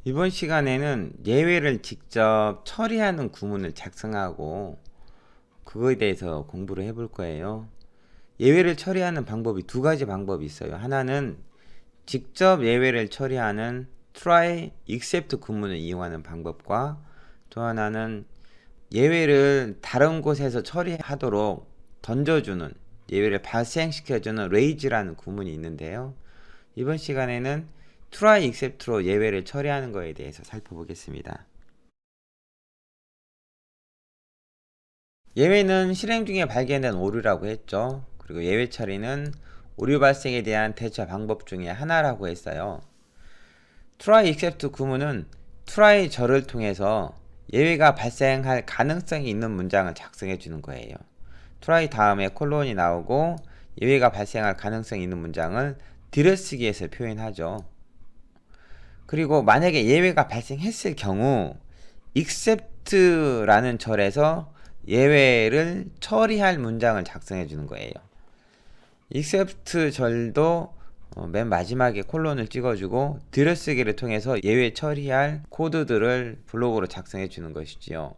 이번 시간에는 예외를 직접 처리하는 구문을 작성하고 그거에 대해서 공부를 해볼 거예요. 예외를 처리하는 방법이 두 가지 방법이 있어요. 하나는 직접 예외를 처리하는 try, except 구문을 이용하는 방법과 또 하나는 예외를 다른 곳에서 처리하도록 던져주는, 예외를 발생시켜주는 raise라는 구문이 있는데요. 이번 시간에는 try except로 예외를 처리하는 것에 대해서 살펴보겠습니다. 예외는 실행 중에 발견된 오류라고 했죠. 그리고 예외 처리는 오류 발생에 대한 대처 방법 중에 하나라고 했어요. try except 구문은 try 절을 통해서 예외가 발생할 가능성이 있는 문장을 작성해 주는 거예요. try 다음에 콜론이 나오고 예외가 발생할 가능성이 있는 문장을 들여쓰기에서 표현하죠. 그리고 만약에 예외가 발생했을 경우 except라는 절에서 예외를 처리할 문장을 작성해 주는 거예요. except 절도 맨 마지막에 콜론을 찍어주고 들여쓰기를 통해서 예외 처리할 코드들을 블록으로 작성해 주는 것이지요.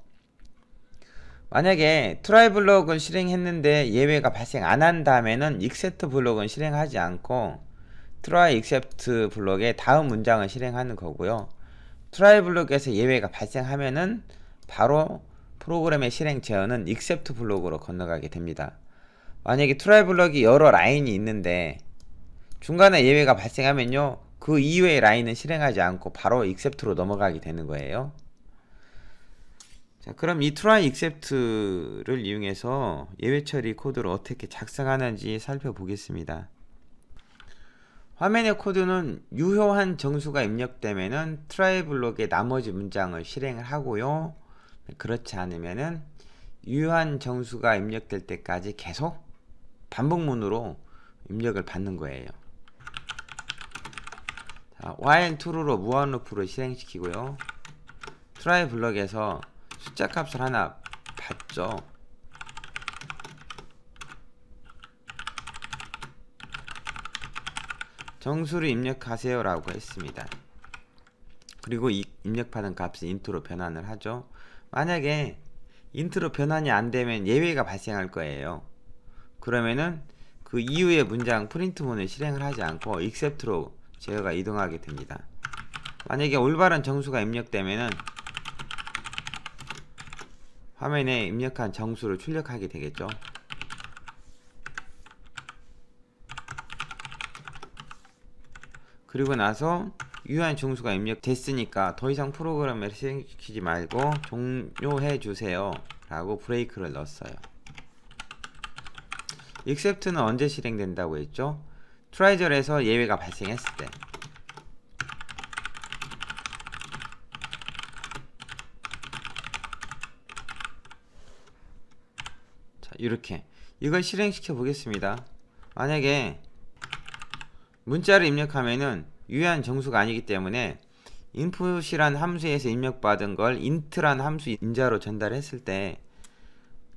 만약에 try 블록을 실행했는데 예외가 발생 안 한 다음에는 except 블록은 실행하지 않고 try except 블록의 다음 문장을 실행하는 거고요. try 블록에서 예외가 발생하면은 바로 프로그램의 실행 제어는 except 블록으로 건너가게 됩니다. 만약에 try 블록이 여러 라인이 있는데 중간에 예외가 발생하면요, 그 이외의 라인은 실행하지 않고 바로 except로 넘어가게 되는 거예요. 자, 그럼 이 try except를 이용해서 예외 처리 코드를 어떻게 작성하는지 살펴보겠습니다. 화면의 코드는 유효한 정수가 입력되면은 try 블록의 나머지 문장을 실행을 하고요. 그렇지 않으면은 유효한 정수가 입력될 때까지 계속 반복문으로 입력을 받는 거예요. 자, while true로 무한 루프를 실행시키고요. try 블록에서 숫자 값을 하나 받죠. 정수를 입력하세요 라고 했습니다. 그리고 이 입력받은 값을 int로 변환을 하죠. 만약에 int로 변환이 안되면 예외가 발생할 거예요. 그러면은 그 이후의 문장 프린트문을 실행을 하지 않고 except로 제어가 이동하게 됩니다. 만약에 올바른 정수가 입력되면은 화면에 입력한 정수를 출력하게 되겠죠. 그리고 나서 유효한 정수가 입력됐으니까 더 이상 프로그램을 실행시키지 말고 종료해 주세요 라고 브레이크를 넣었어요. except는 언제 실행된다고 했죠? try 절에서 예외가 발생했을 때. 자, 이렇게 이걸 실행시켜 보겠습니다. 만약에 문자를 입력하면은 유효한 정수가 아니기 때문에 input이란 함수에서 입력받은 걸 int란 함수 인자로 전달했을 때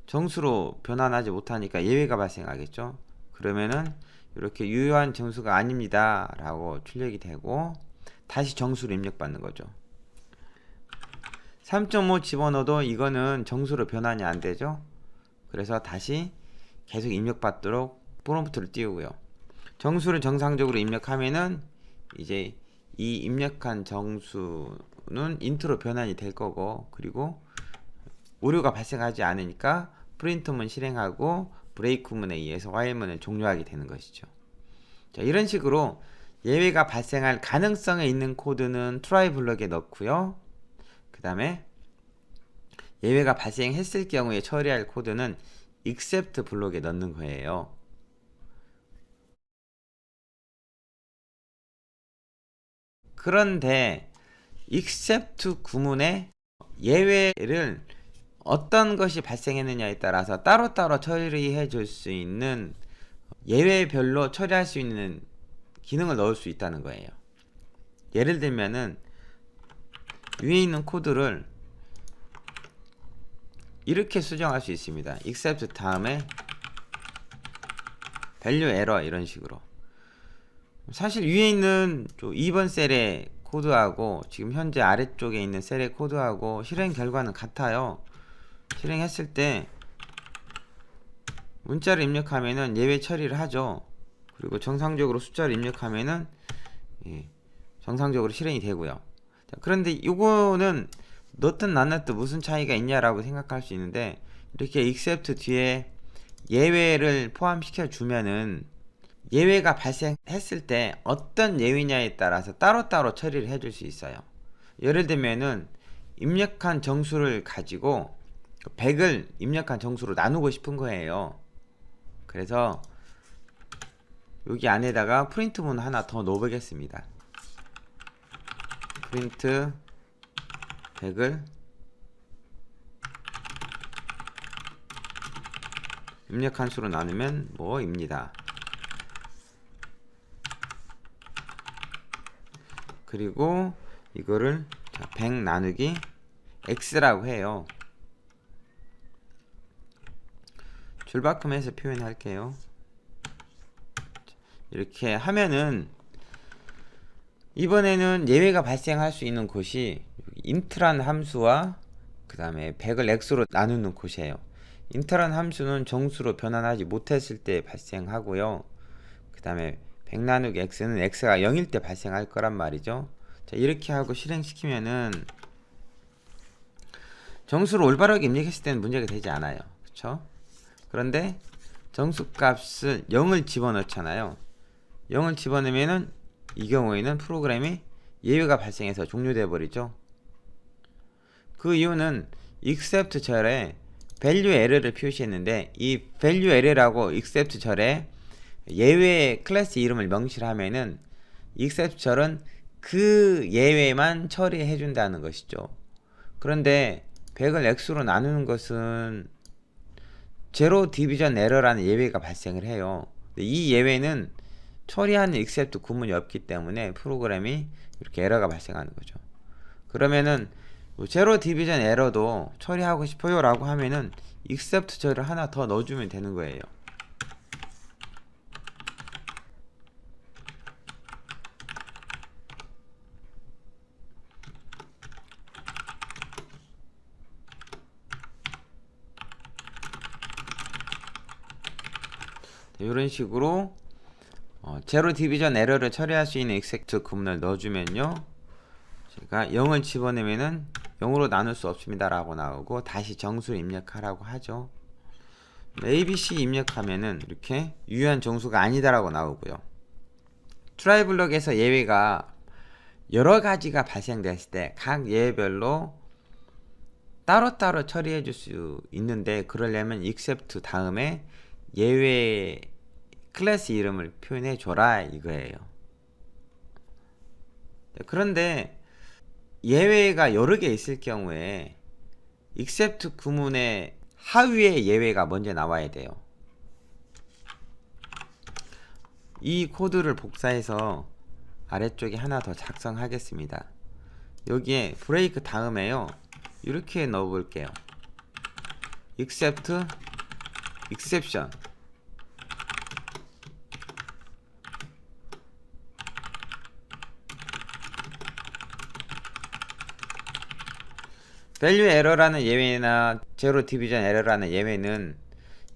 정수로 변환하지 못하니까 예외가 발생하겠죠. 그러면은 이렇게 유효한 정수가 아닙니다 라고 출력이 되고 다시 정수로 입력받는 거죠. 3.5 집어넣어도 이거는 정수로 변환이 안 되죠. 그래서 다시 계속 입력받도록 프롬프트를 띄우고요. 정수를 정상적으로 입력하면은 이제 이 입력한 정수는 int로 변환이 될 거고, 그리고 오류가 발생하지 않으니까 프린트문 실행하고 브레이크문에 의해서 while문을 종료하게 되는 것이죠. 자, 이런 식으로 예외가 발생할 가능성에 있는 코드는 try 블록에 넣고요. 그 다음에 예외가 발생했을 경우에 처리할 코드는 except 블록에 넣는 거예요. 그런데 except 구문에 예외를 어떤 것이 발생했느냐에 따라서 따로따로 처리해 줄 수 있는, 예외별로 처리할 수 있는 기능을 넣을 수 있다는 거예요. 예를 들면은 위에 있는 코드를 이렇게 수정할 수 있습니다. except 다음에 value error 이런 식으로. 사실 위에 있는 2번 셀에 코드하고 지금 현재 아래쪽에 있는 셀의 코드하고 실행 결과는 같아요. 실행했을 때 문자를 입력하면은 예외 처리를 하죠. 그리고 정상적으로 숫자를 입력하면은 정상적으로 실행이 되고요. 자, 그런데 이거는 넣든 안 넣든 무슨 차이가 있냐라고 생각할 수 있는데, 이렇게 except 뒤에 예외를 포함시켜 주면은 예외가 발생했을 때 어떤 예외냐에 따라서 따로따로 처리를 해줄 수 있어요. 예를 들면은 입력한 정수를 가지고 100을 입력한 정수로 나누고 싶은 거예요. 그래서 여기 안에다가 프린트문 하나 더 넣어보겠습니다. 프린트 100을 입력한 수로 나누면 뭐입니다. 그리고 이거를 100 나누기 x라고 해요. 줄바꿈해서 표현할게요. 이렇게 하면은 이번에는 예외가 발생할 수 있는 곳이 int라는 함수와 그 다음에 100을 x로 나누는 곳이에요. int라는 함수는 정수로 변환하지 못했을 때 발생하고요. 그 다음에 100 나누기 x는 x가 0일 때 발생할 거란 말이죠. 자, 이렇게 하고 실행시키면은 정수를 올바르게 입력했을 때는 문제가 되지 않아요. 그쵸? 그런데 정수값을 0을 집어넣잖아요. 0을 집어넣으면은 이 경우에는 프로그램이 예외가 발생해서 종료되어 버리죠. 그 이유는 except 절에 value error를 표시했는데, 이 value error라고 except 절에 예외 클래스 이름을 명시를 하면은 except 절은 그 예외만 처리해 준다는 것이죠. 그런데 100을 x로 나누는 것은 제로 디비전 에러라는 예외가 발생을 해요. 이 예외는 처리하는 except 구문이 없기 때문에 프로그램이 이렇게 에러가 발생하는 거죠. 그러면은 제로 디비전 에러도 처리하고 싶어요 라고 하면은 except 절을 하나 더 넣어주면 되는 거예요. 이런 식으로 제로 디비전 에러를 처리할 수 있는 except 구문을 넣어주면요, 제가 0을 집어넣으면은 0으로 나눌 수 없습니다 라고 나오고 다시 정수를 입력하라고 하죠. ABC 입력하면은 이렇게 유효한 정수가 아니다 라고 나오고요. 트라이 블럭에서 예외가 여러 가지가 발생됐을 때 각 예외별로 따로따로 처리해 줄 수 있는데, 그러려면 except 다음에 예외 클래스 이름을 표현해 줘라 이거예요. 그런데 예외가 여러 개 있을 경우에 except 구문의 하위에 예외가 먼저 나와야 돼요. 이 코드를 복사해서 아래쪽에 하나 더 작성하겠습니다. 여기에 브레이크 다음에요, 이렇게 넣어 볼게요. except exception. value error라는 예외나 제로 디비전 에러라는 예외는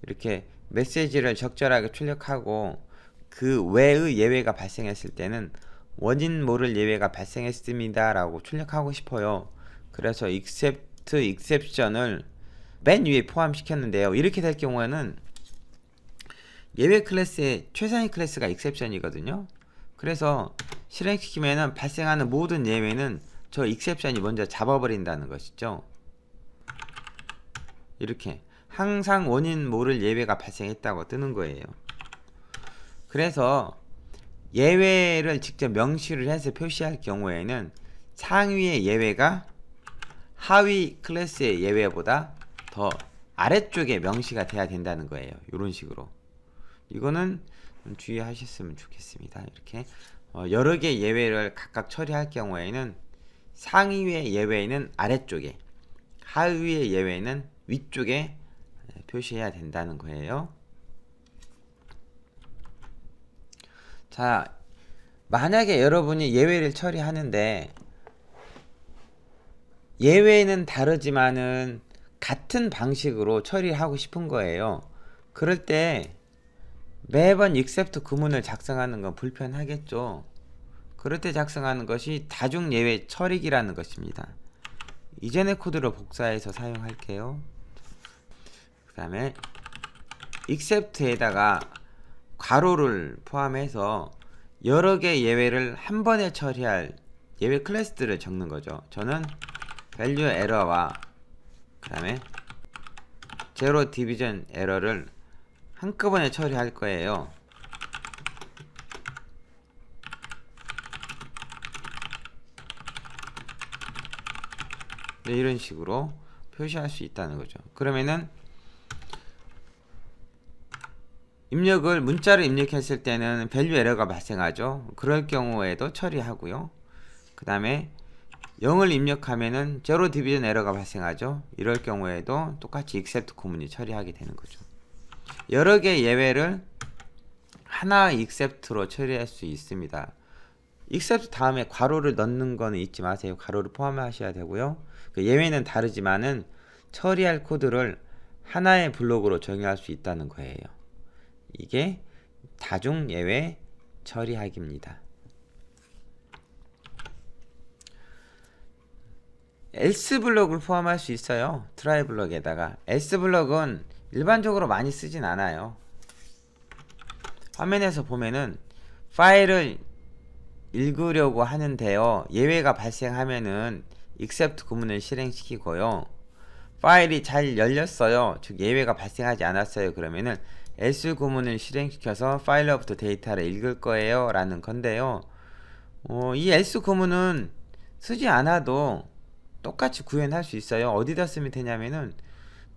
이렇게 메시지를 적절하게 출력하고 그 외의 예외가 발생했을 때는 원인 모를 예외가 발생했습니다 라고 출력하고 싶어요. 그래서 except exception을 맨 위에 포함시켰는데요, 이렇게 될 경우에는 예외 클래스의 최상위 클래스가 exception이거든요. 그래서 실행시키면은 발생하는 모든 예외는 저 exception이 먼저 잡아버린다는 것이죠. 이렇게 항상 원인 모를 예외가 발생했다고 뜨는 거예요. 그래서 예외를 직접 명시를 해서 표시할 경우에는 상위의 예외가 하위 클래스의 예외보다 더 아래쪽에 명시가 돼야 된다는 거예요. 이런 식으로. 이거는 좀 주의하셨으면 좋겠습니다. 이렇게 여러 개의 예외를 각각 처리할 경우에는 상위의 예외는 아래쪽에, 하위의 예외는 위쪽에 표시해야 된다는 거예요. 자, 만약에 여러분이 예외를 처리하는데 예외는 다르지만은 같은 방식으로 처리하고 싶은 거예요. 그럴 때 매번 except 구문을 작성하는 건 불편하겠죠. 그럴 때 작성하는 것이 다중 예외 처리기라는 것입니다. 이전의 코드를 복사해서 사용할게요. 그 다음에 except에다가 괄호를 포함해서 여러 개 예외를 한 번에 처리할 예외 클래스들을 적는 거죠. 저는 value error와 그 다음에 zero division error를 한꺼번에 처리할 거예요. 네, 이런 식으로 표시할 수 있다는 거죠. 그러면은 문자를 입력했을 때는 value 에러가 발생하죠. 그럴 경우에도 처리하고요. 그 다음에 0을 입력하면은 zero division 에러가 발생하죠. 이럴 경우에도 똑같이 except 구문이 처리하게 되는 거죠. 여러 개 예외를 하나의 except로 처리할 수 있습니다. except 다음에 괄호를 넣는 거는 잊지 마세요. 괄호를 포함하셔야 되고요. 그 예외는 다르지만은 처리할 코드를 하나의 블록으로 정의할 수 있다는 거예요. 이게 다중 예외 처리하기입니다. else 블록을 포함할 수 있어요. try 블록에다가. else 블록은 일반적으로 많이 쓰진 않아요. 화면에서 보면은 파일을 읽으려고 하는데요. 예외가 발생하면은 except 구문을 실행시키고요. 파일이 잘 열렸어요. 즉 예외가 발생하지 않았어요. 그러면은 else 구문을 실행시켜서 파일로부터 데이터를 읽을 거예요 라는 건데요. 이 else 구문은 쓰지 않아도 똑같이 구현할 수 있어요. 어디다 쓰면 되냐면은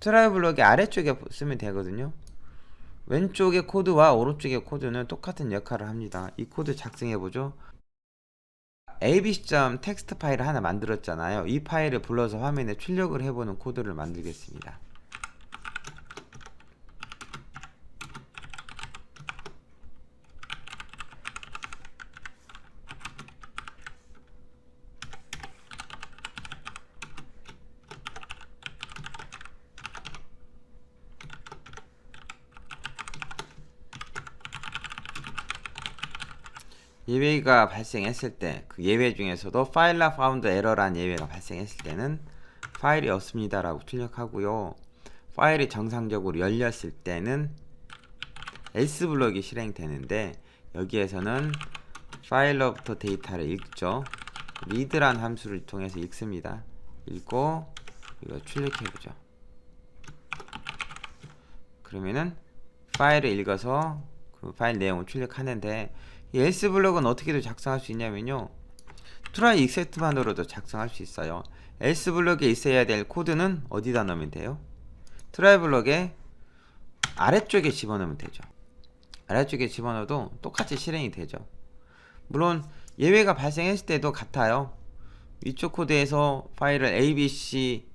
try 블록의 아래쪽에 쓰면 되거든요. 왼쪽의 코드와 오른쪽의 코드는 똑같은 역할을 합니다. 이 코드 작성해보죠. abc.txt 파일을 하나 만들었잖아요. 이 파일을 불러서 화면에 출력을 해보는 코드를 만들겠습니다. 예외가 발생했을 때 그 예외 중에서도 file not found error라는 예외가 발생했을 때는 파일이 없습니다 라고 출력하고요. 파일이 정상적으로 열렸을 때는 else 블록이 실행되는데 여기에서는 파일로부터 데이터를 읽죠. read라는 함수를 통해서 읽습니다. 읽고 이거 출력해보죠. 그러면은 파일을 읽어서 그 파일 내용을 출력하는데 이 else 블록은 어떻게도 작성할 수 있냐면요. try except만으로도 작성할 수 있어요. else 블록에 있어야 될 코드는 어디다 넣으면 돼요? try 블록에 아래쪽에 집어넣으면 되죠. 아래쪽에 집어넣어도 똑같이 실행이 되죠. 물론 예외가 발생했을 때도 같아요. 위쪽 코드에서 파일을 abc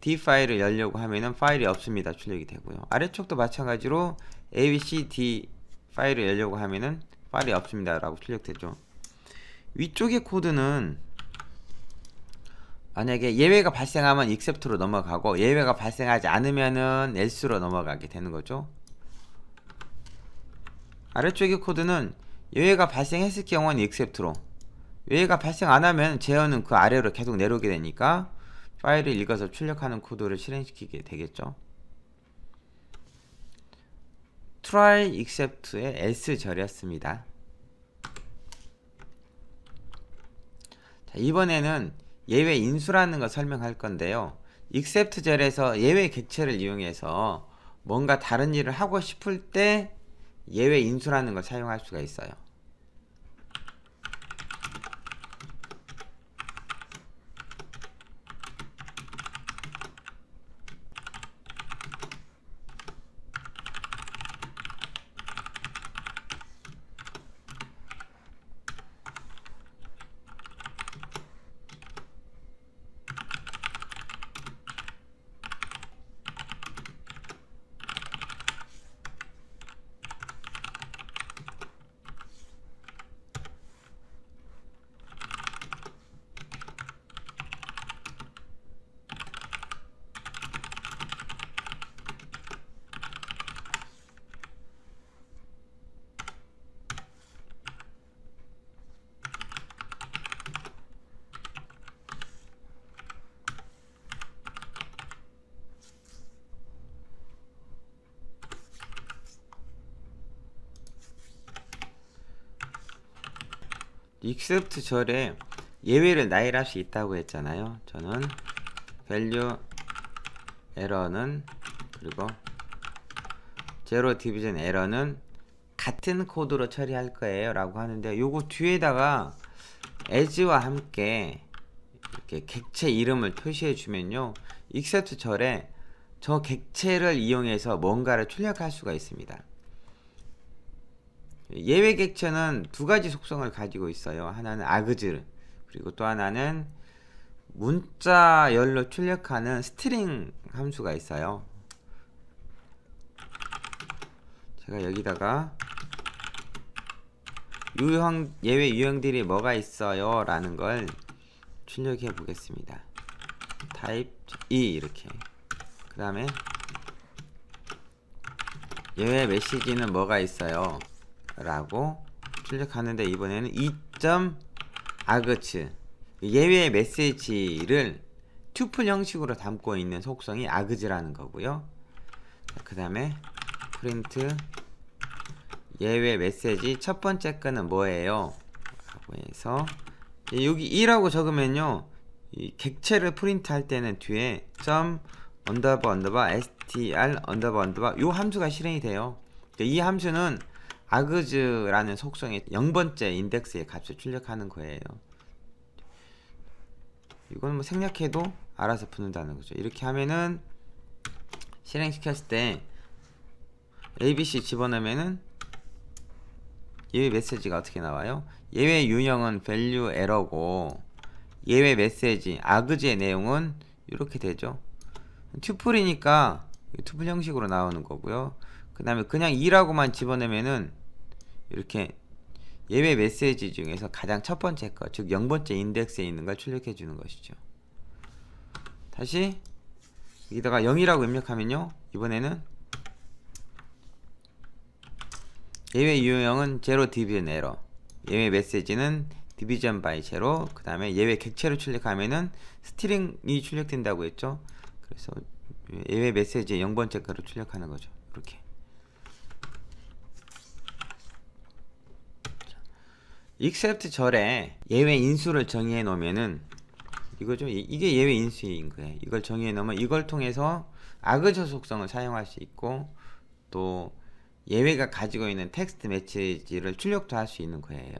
d 파일을 열려고 하면은 파일이 없습니다. 출력이 되고요. 아래쪽도 마찬가지로 abc d 파일을 열려고 하면은 파일이 없습니다 라고 출력되죠. 위쪽의 코드는 만약에 예외가 발생하면 except로 넘어가고 예외가 발생하지 않으면은 else로 넘어가게 되는 거죠. 아래쪽의 코드는 예외가 발생했을 경우는 except로, 예외가 발생 안하면 제어는 그 아래로 계속 내려오게 되니까 파일을 읽어서 출력하는 코드를 실행시키게 되겠죠. try except의 else 절이었습니다. 자, 이번에는 예외 인수라는 거 설명할 건데요. except 절에서 예외 객체를 이용해서 뭔가 다른 일을 하고 싶을 때 예외 인수라는 걸 사용할 수가 있어요. except 절에 예외를 나열할 수 있다고 했잖아요. 저는 value error는 그리고 zero division error는 같은 코드로 처리할 거예요 라고 하는데, 요거 뒤에다가 as와 함께 이렇게 객체 이름을 표시해 주면요, except 절에 저 객체를 이용해서 뭔가를 출력할 수가 있습니다. 예외 객체는 두 가지 속성을 가지고 있어요. 하나는 args, 그리고 또 하나는 문자열로 출력하는 스트링 함수가 있어요. 제가 여기다가 예외 유형들이 뭐가 있어요 라는 걸 출력해 보겠습니다. type E 이렇게. 그 다음에 예외 메시지는 뭐가 있어요 라고 출력하는데, 이번에는 2.args, 예외 메시지를 투플 형식으로 담고 있는 속성이 args라는 거고요. 그 다음에 프린트 예외 메시지 첫 번째 거는 뭐예요 라고 해서, 여기 2라고 적으면요, 이 객체를 프린트 할 때는 뒤에 str_str__ 요 함수가 실행이 돼요. 이 함수는 args라는 속성의 0번째 인덱스의 값을 출력하는 거예요. 이건 뭐 생략해도 알아서 붙는다는 거죠. 이렇게 하면은 실행시켰을 때 ABC 집어넣으면은 예외 메시지가 어떻게 나와요? 예외 유형은 value error고, 예외 메시지 args의 내용은 이렇게 되죠. 튜플이니까 튜플 형식으로 나오는 거고요. 그 다음에 그냥 2라고만 집어넣으면은 이렇게 예외 메시지 중에서 가장 첫 번째 거, 즉 0번째 인덱스에 있는 걸 출력해 주는 것이죠. 다시 여기다가 0이라고 입력하면요, 이번에는 예외 유형은 zero division error, 예외 메시지는 division by zero, 그 다음에 예외 객체로 출력하면은 스트링이 출력된다고 했죠. 그래서 예외 메시지의 0번째 거로 출력하는 거죠. 이렇게. except 절에 예외 인수를 정의해 놓으면은 이거죠. 이게 예외 인수인 거예요. 이걸 정의해 놓으면 이걸 통해서 args 속성을 사용할 수 있고, 또 예외가 가지고 있는 텍스트 메시지를 출력도 할 수 있는 거예요.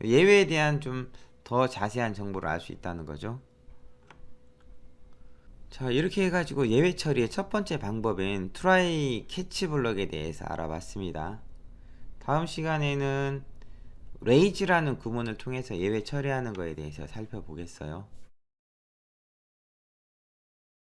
예외에 대한 좀 더 자세한 정보를 알 수 있다는 거죠. 자, 이렇게 해가지고 예외 처리의 첫 번째 방법인 try catch 블럭에 대해서 알아봤습니다. 다음 시간에는 raise라는 구문을 통해서 예외 처리하는 거에 대해서 살펴보겠어요.